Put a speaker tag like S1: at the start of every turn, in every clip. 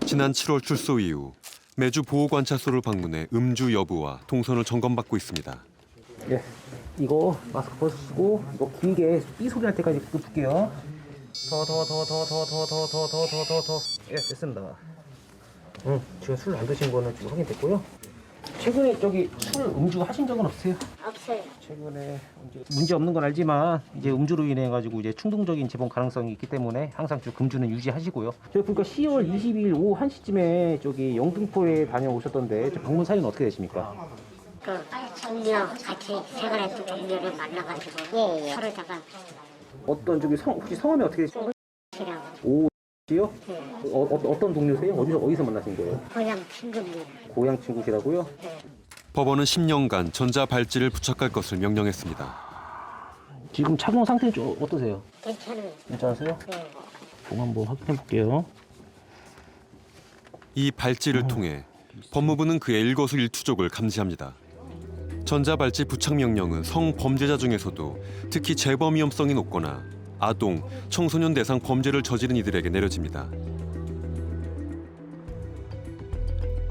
S1: 지난 7월 출소 이후 매주 보호관찰소를 방문해 음주 여부와 동선을 점검받고 있습니다.
S2: 예, 이거 마스크 벗으시고 이거 길게 삐 소리 날 때까지 또 줄게요. 더. 예, 됐습니다. 지금 술 안 드신 거는 지금 확인됐고요. 최근에 저기 술 음주 하신 적은 없으세요?
S3: 없어요.
S2: 최근에 문제 없는 건 알지만 이제 음주로 인해 가지고 이제 충동적인 재범 가능성이 있기 때문에 항상 좀 금주는 유지하시고요. 저희 보니까 10월 20일 오후 1시쯤에 저기 영등포에 다녀오셨던데 저 방문 사유는 어떻게 되십니까?
S3: 그 동료 같이 생활했던 동료를 만나가지고 서로 잠깐
S2: 어떤 저기 혹시 성함이 어떻게 되시죠?
S3: 시라고
S2: 오지요?
S3: 네.
S2: 어떤 동료세요? 어디서 만나신 거예요?
S3: 고향 친구입니다.
S2: 고향 친구시라고요?
S1: 법원은 10년간 전자발찌를 부착할 것을 명령했습니다.
S2: 지금 착용 상태는 좀 어떠세요?
S3: 괜찮아요.
S2: 괜찮으세요?
S3: 네.
S2: 공 한번 확인해 볼게요.
S1: 이 발찌를 통해 법무부는 그의 일거수일투족을 감지합니다. 전자발찌 부착 명령은 성범죄자 중에서도 특히 재범 위험성이 높거나 아동, 청소년 대상 범죄를 저지른 이들에게 내려집니다.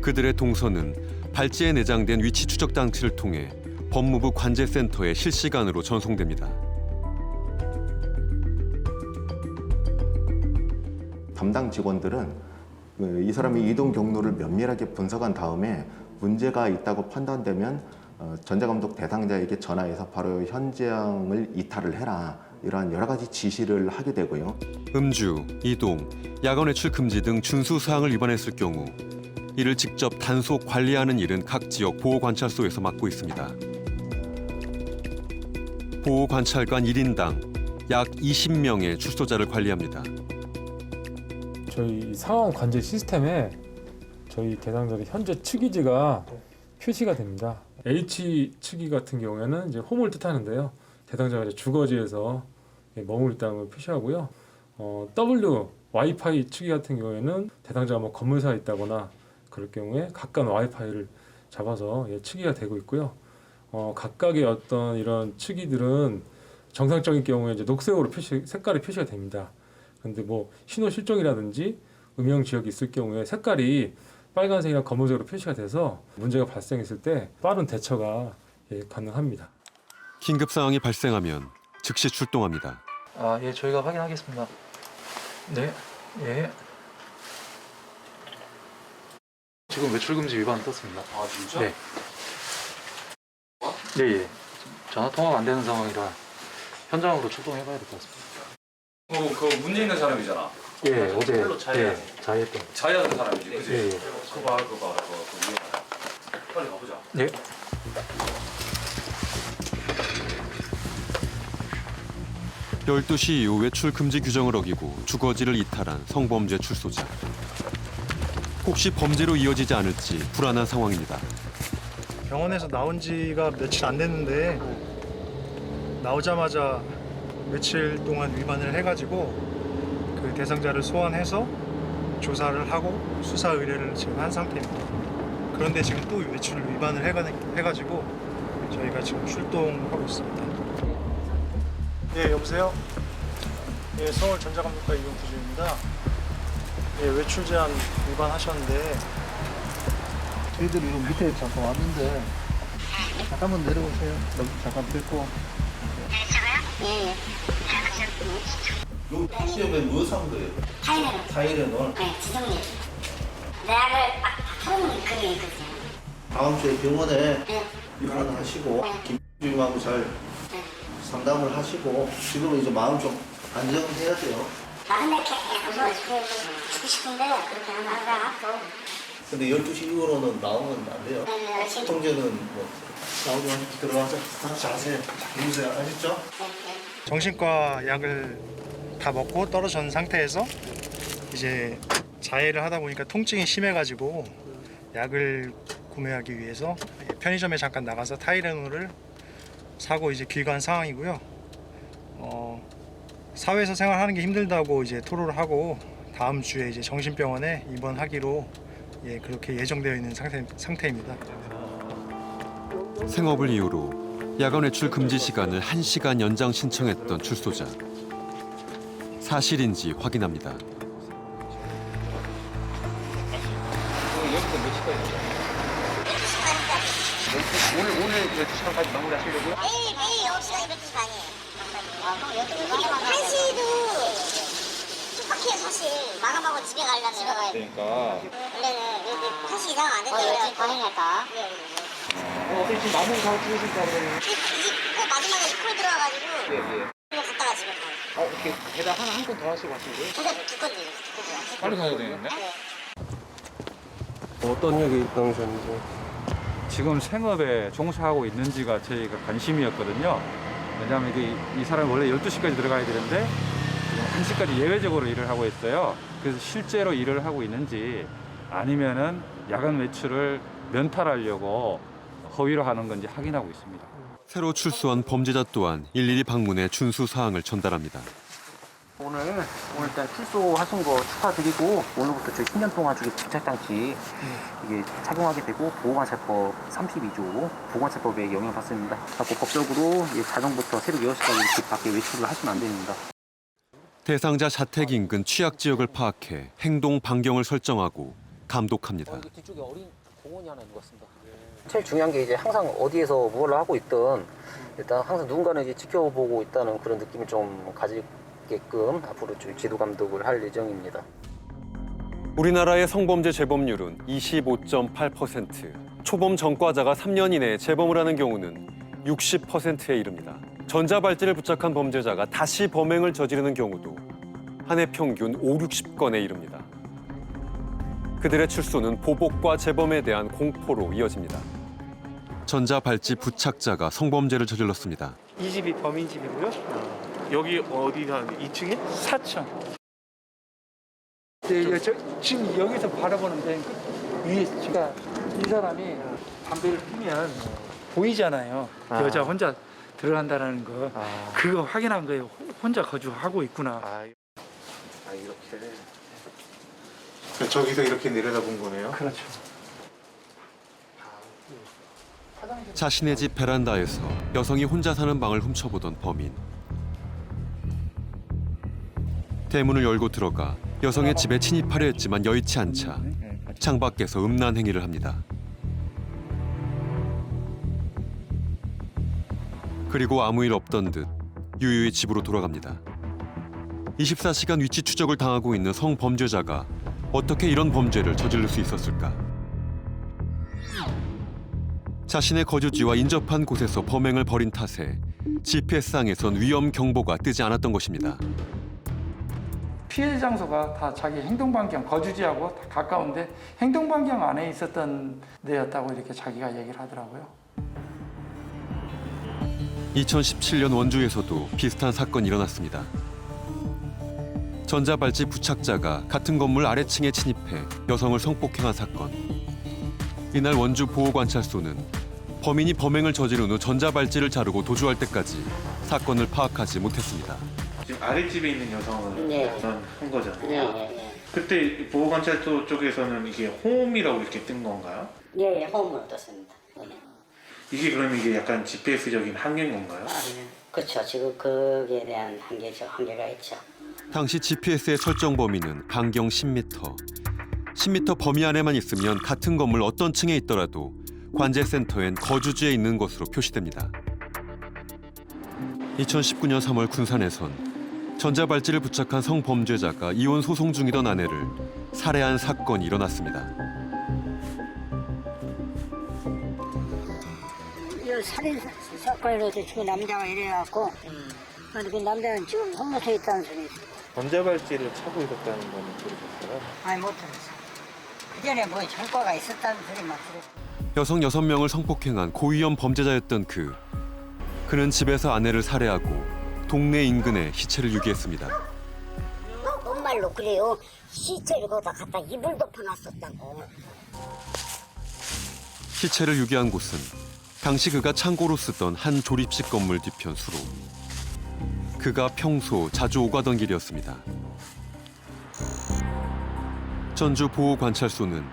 S1: 그들의 동선은 발찌에 내장된 위치 추적 장치를 통해 법무부 관제센터에 실시간으로 전송됩니다.
S4: 담당 직원들은 이 사람의 이동 경로를 면밀하게 분석한 다음에 문제가 있다고 판단되면 전자감독 대상자에게 전화해서 바로 현장을 이탈을 해라, 이러한 여러 가지 지시를 하게 되고요.
S1: 음주, 이동, 야간 외출 금지 등 준수 사항을 위반했을 경우 이를 직접 단속 관리하는 일은 각 지역 보호관찰소에서 맡고 있습니다. 보호관찰관 1인당 약 20명의 출소자를 관리합니다.
S5: 저희 상황 관제 시스템에 저희 대상자의 현재 측이지가 표시가 됩니다. H 측이 같은 경우에는 이제 홈을 뜻하는데요. 대상자가 이제 주거지에서 머물 있다는 걸 표시하고요. W 와이파이 측이 같은 경우에는 대상자가 뭐 건물사에 있다거나 그럴 경우에 각각 와이파이를 잡아서 측이가 되고 있고요. 각각의 어떤 이런 측이들은 정상적인 경우에 이제 녹색으로 색깔이 표시가 됩니다. 근데 뭐 신호 실종이라든지 음영 지역이 있을 경우에 색깔이 빨간색이나 검은색으로 표시가 돼서 문제가 발생했을 때 빠른 대처가 가능합니다.
S1: 긴급 상황이 발생하면 즉시 출동합니다.
S6: 예, 저희가 확인하겠습니다. 네, 예. 지금 외출금지 위반 떴습니다.
S7: 아 진짜?
S6: 네. 예. 전화 통화가 안 되는 상황이라 현장으로 출동해봐야 될 것 같습니다.
S7: 그 문제 있는 사람이잖아.
S6: 예, 어제
S7: 자해하는.
S6: 자해했던.
S7: 자해하는 사람이지, 그지?
S6: 예.
S7: 그거 봐, 그거 위험하다. 빨리 가보자.
S6: 예.
S1: 열두 시 이후 외출 금지 규정을 어기고 주거지를 이탈한 성범죄 출소자. 혹시 범죄로 이어지지 않을지 불안한 상황입니다.
S8: 병원에서 나온 지가 며칠 안 됐는데 나오자마자 며칠 동안 위반을 해가지고 그 대상자를 소환해서 조사를 하고 수사 의뢰를 지금 한 상태입니다. 그런데 지금 또 외출 위반을 해가지고 저희가 지금 출동하고 있습니다. 예, 여보세요? 예, 서울 전자감독과 이용구조입니다. 예, 외출 제한 위반하셨는데
S9: 저희들이 요 밑에 잠깐 왔는데 잠깐만 내려오세요. 여기 잠깐 뵙고.
S3: 예.
S9: 요 시험에 무엇 한 거예요?
S3: 타이레놀.
S9: 타이레놀.
S3: 네, 지정님. 내약을 딱 털어놓은 그게 있거든요.
S9: 다음 주에 병원에
S3: 네.
S9: 입원을 하시고
S3: 네.
S9: 김주임하고 잘
S3: 네.
S9: 상담을 하시고 지금은 이제 마음 좀 안정해야 돼요.
S3: 나는 죽고 싶은데 그렇게 하다가
S9: 근데 12시 이후로는 나오면 안 돼요.
S3: 네,
S9: 통제는 뭐 나오지 마시고 들어가서 다 자세히 누우세요. 아셨죠?
S8: 정신과 약을 다 먹고 떨어진 상태에서 이제 자해를 하다 보니까 통증이 심해가지고 약을 구매하기 위해서 편의점에 잠깐 나가서 타이레놀을 사고 이제 귀가한 상황이고요. 사회에서 생활하는 게 힘들다고 이제 토로를 하고 다음 주에 이제 정신병원에 입원하기로 그렇게 예정되어 있는 상태입니다.
S1: 생업을 이유로 야간 외출 금지 시간을 1시간 연장 신청했던 출소자. 사실인지 확인합니다.
S7: 오늘 12시간까지 마무리하시려고요?
S3: 매일 9시간 12시 반이에요. 1시도 촉박해요 사실. 마감하고 집에 가야
S7: 그러니까
S3: 원래는 여기 1시 이상 안 된다고 반이니까.
S7: 어떻게 지금 마무리 다 주신다고 그러면
S3: 꼭 마지막에 이콜 들어와가지고 그거 갔다가 집에 가요.
S7: 이렇게 배달 하나 한 건 더 하시고 하시고요?
S3: 근데 두 건지.
S7: 빨리 가야 되겠네?
S10: 어떤 일이 나오셨는지.
S11: 지금 생업에 종사하고 있는지가 저희가 관심이었거든요. 왜냐하면 이게 이 사람이 원래 12시까지 들어가야 되는데 지금 1시까지 예외적으로 일을 하고 있어요. 그래서 실제로 일을 하고 있는지 아니면은 야간 외출을 면탈하려고 허위로 하는 건지 확인하고 있습니다.
S1: 새로 출소한 범죄자 또한 일일이 방문해 준수 사항을 전달합니다.
S2: 오늘 일단 출소하신 거 축하드리고 오늘부터 저희 10년 동안 저기 부착장치 이게 착용하게 되고 보호관찰법 32조 보호관찰법에 영향을 받습니다. 그래서 법적으로 자정부터 새벽 6시까지 집 밖에 외출을 하시면 안 됩니다.
S1: 대상자 자택 인근 취약 지역을 파악해 행동 반경을 설정하고 감독합니다.
S2: 뒤쪽에 어린 공원이 하나 있는 것 같습니다. 제일 중요한 게 이제 항상 어디에서 무엇을 하고 있든 일단 항상 누군가는 이제 지켜보고 있다는 그런 느낌을 좀 가지게끔 앞으로 좀 지도 감독을 할 예정입니다.
S1: 우리나라의 성범죄 재범률은 25.8%, 초범 전과자가 3년 이내에 재범을 하는 경우는 60%에 이릅니다. 전자발찌를 부착한 범죄자가 다시 범행을 저지르는 경우도 한 해 평균 50-60건에 이릅니다. 그들의 출소는 보복과 재범에 대한 공포로 이어집니다. 전자발찌 부착자가 성범죄를 저질렀습니다.
S8: 이 집이 범인 집이고요. 여기 어디가 2층에? 4층.
S9: 네, 지금 여기서 바라보는 데 위에 제가 이 사람이 담배를 피면 보이잖아요. 여자 혼자 들어간다는 거. 그거 확인한 거예요. 혼자 거주하고 있구나.
S8: 이렇게. 저기서 이렇게 내려다본 거네요.
S9: 그렇죠.
S1: 자신의 집 베란다에서 여성이 혼자 사는 방을 훔쳐보던 범인. 대문을 열고 들어가 여성의 집에 침입하려 했지만 여의치 않자 창밖에서 음란 행위를 합니다. 그리고 아무 일 없던 듯 유유히 집으로 돌아갑니다. 24시간 위치 추적을 당하고 있는 성범죄자가 어떻게 이런 범죄를 저지를 수 있었을까? 자신의 거주지와 인접한 곳에서 범행을 벌인 탓에 GPS상에선 위험 경보가 뜨지 않았던 것입니다.
S9: 피해 장소가 다 자기 행동 반경, 거주지하고 다 가까운데 행동 반경 안에 있었던 데였다고 이렇게 자기가 얘기를 하더라고요.
S1: 2017년 원주에서도 비슷한 사건이 일어났습니다. 전자발찌 부착자가 같은 건물 아래층에 침입해 여성을 성폭행한 사건. 이날 원주 보호관찰소는 범인이 범행을 저지른 후 전자발찌를 자르고 도주할 때까지 사건을 파악하지 못했습니다.
S8: 지금 아랫집에 있는 여성을
S3: 네.
S8: 한 거잖아요.
S3: 네.
S8: 그때 보호관찰소 쪽에서는 이게 홈이라고 이렇게 뜬 건가요?
S3: 예, 홈으로 떴습니다.
S8: 이게 그러면 이게 약간 GPS적인 한계인 건가요?
S3: 그렇죠. 지금 거기에 대한 한계가 있죠.
S1: 당시 GPS의 설정 범위는 반경 10m. 10m 범위 안에만 있으면 같은 건물 어떤 층에 있더라도 관제센터엔 거주지에 있는 것으로 표시됩니다. 2019년 3월 군산에선 전자발찌를 부착한 성범죄자가 이혼 소송 중이던 아내를 살해한 사건이 일어났습니다.
S3: 이 살인 사건으로 지금 남자가 이래갖고 그 남자는 지금 홈모에 있다는 소리.
S8: 전자발찌를 차고 있었다는 건 들으셨어요?
S3: 아니 못 들었어. 그 전에 뭐 전과가 있었다는 소리만 들었어.
S1: 여성 6명을 성폭행한 고위험 범죄자였던 그는 집에서 아내를 살해하고 동네 인근에 시체를 유기했습니다.
S3: 정말로 그래요. 시체를 거기다 갖다 이불 덮어놨었다고.
S1: 시체를 유기한 곳은 당시 그가 창고로 쓰던 한 조립식 건물 뒤편 수로. 그가 평소 자주 오가던 길이었습니다. 전주 보호관찰소는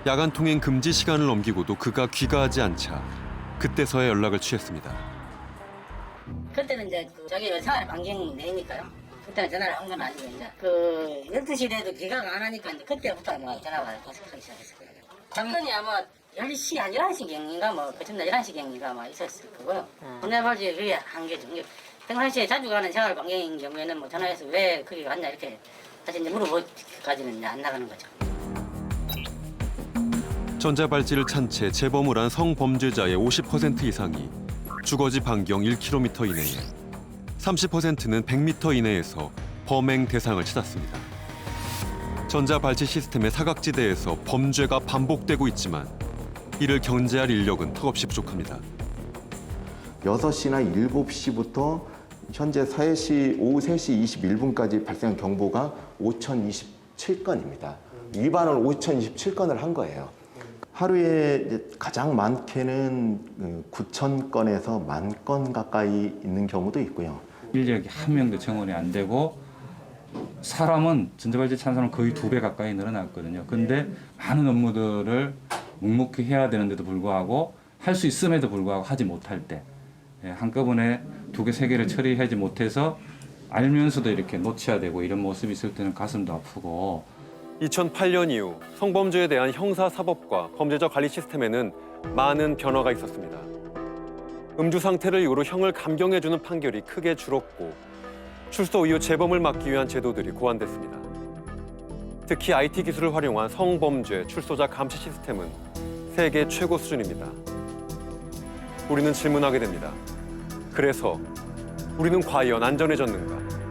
S1: 야간 통행 금지 시간을 넘기고도 그가 귀가하지 않자 그때서야 연락을 취했습니다.
S3: 그때는 이제 저기 생활 반경 내니까요. 그때는 전화를 한 건 아니고 이제 12시 돼도 기각 안 하니까 이제 그때부터 뭐 전화가 계속 하기 시작했을 거예요. 당연히 아마 10시, 11시경인가 뭐 그쯤 11시경인가 뭐 있었을 거고요. 전자발찌 그게 한게 좀 평상시에 자주 가는 생활 반경인 경우에는 뭐 전화해서 왜 거기 갔냐 이렇게 다시 이제 물어보기까지는 이제 안 나가는 거죠.
S1: 전자발찌를 찬 채 재범을 한 성범죄자의 50% 이상이 주거지 반경 1km 이내에 30%는 100m 이내에서 범행 대상을 찾았습니다. 전자발찌 시스템의 사각지대에서 범죄가 반복되고 있지만 이를 견제할 인력은 턱없이 부족합니다.
S4: 6시나 7시부터 현재 오후 3시 21분까지 발생한 경보가 5,027건입니다. 위반을 5,027건을 한 거예요. 하루에 이제 가장 많게는 9,000건에서 10,000건 가까이 있는 경우도 있고요.
S11: 인력이 한 명도 정원이 안 되고 사람은 전자발찌 찬 사람은 거의 2배 가까이 늘어났거든요. 근데 많은 업무들을 묵묵히 해야 되는데도 불구하고 할 수 있음에도 불구하고 하지 못할 때 한꺼번에 2개, 3개를 처리하지 못해서 알면서도 이렇게 놓쳐야 되고 이런 모습이 있을 때는 가슴도 아프고
S1: 2008년 이후 성범죄에 대한 형사사법과 범죄자 관리 시스템에는 많은 변화가 있었습니다. 음주 상태를 이유로 형을 감경해주는 판결이 크게 줄었고 출소 이후 재범을 막기 위한 제도들이 고안됐습니다. 특히 IT 기술을 활용한 성범죄 출소자 감시 시스템은 세계 최고 수준입니다. 우리는 질문하게 됩니다. 그래서 우리는 과연 안전해졌는가?